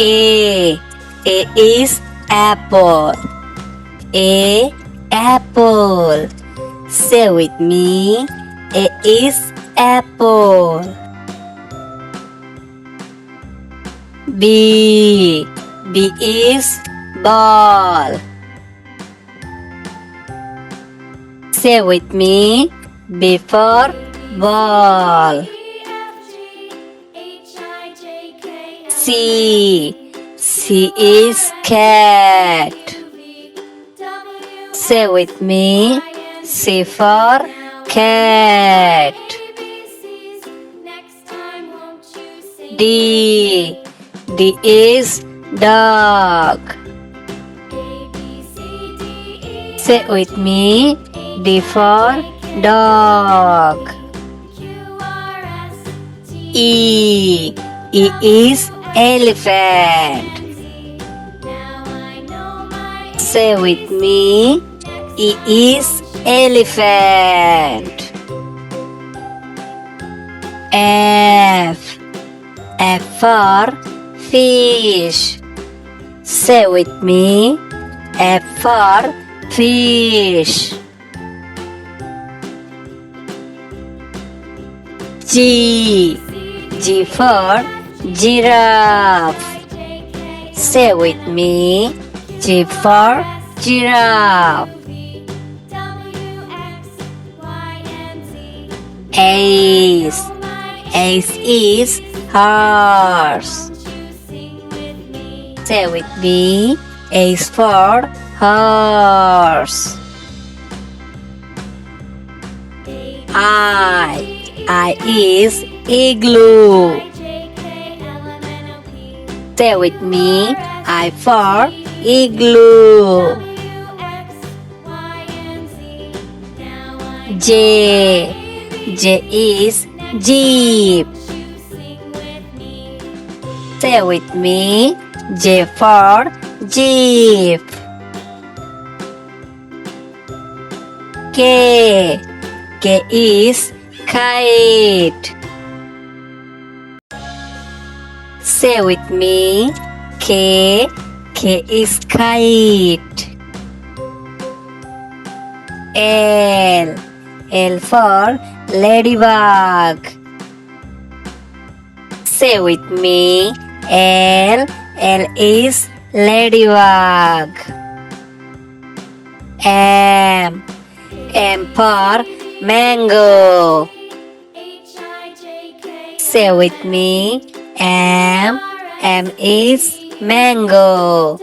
A. A is apple. A. Apple. Say with me. A is apple. B. B is ball. Say with me. B for ball. C. C is cat. Say with me. C for cat. D. D is dog. Say with me. D for dog. E. E is elephant. Say with me. E is elephant. F. F for fish. Say with me. F for fish. G. G for giraffe. Say with me. G for giraffe. Ace. Ace is horse. Say with me. Ace for horse. I is igloo. Say with me. I for igloo. J. J is jeep. Say with me. J for jeep. K. K is kite. Say with me. K. K is kite. L. L for ladybug. Say with me. L. L is ladybug. M. M for mango. Say with me. M. M is mango.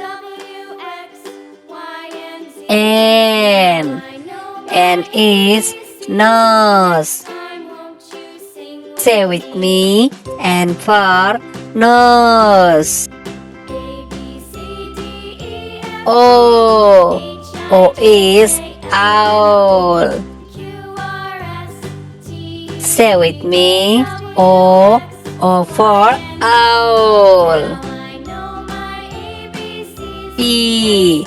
N. N is nose. Say with me. N for nose. O. O is owl. Say with me. O. O for owl. P.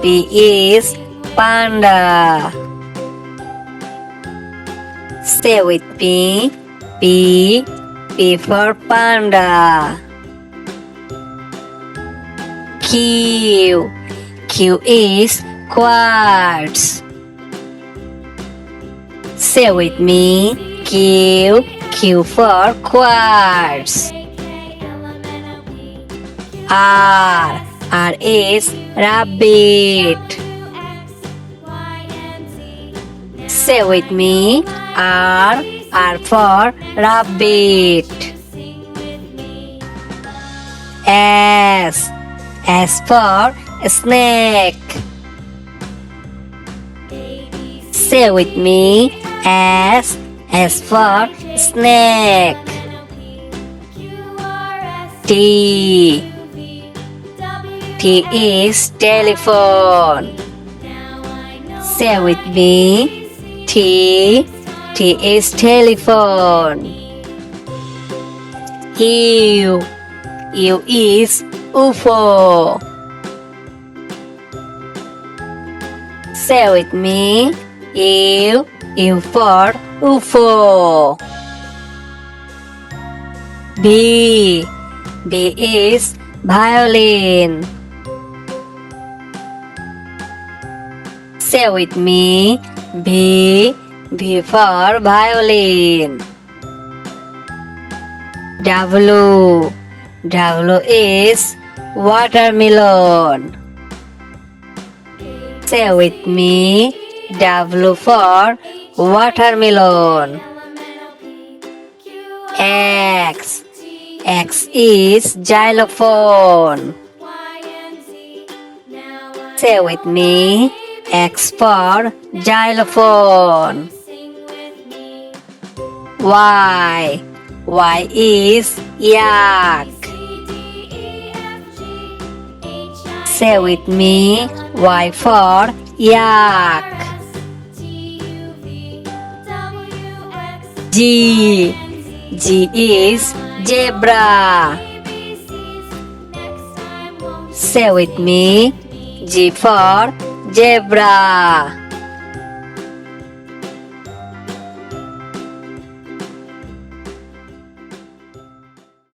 P is panda. Say with me. P. P for panda. Q. Q is quartz. Say with me. Q. Q for quartz. R. R is rabbit. Say with me. R. R for rabbit. S. S for snake. Say with me. S. S for snake. T. T is telephone. Say with me. T. T is telephone. U. U is UFO. Say with me. U. U for UFO. B. B is violin. Say with me. V. V for violin. W. W is watermelon. Say with me. W for watermelon. X. X is xylophone. Say with me. X for xylophone. Y. Y is yak. Say with me. Y for yak. G. G is zebra. Say with me. G for zebra.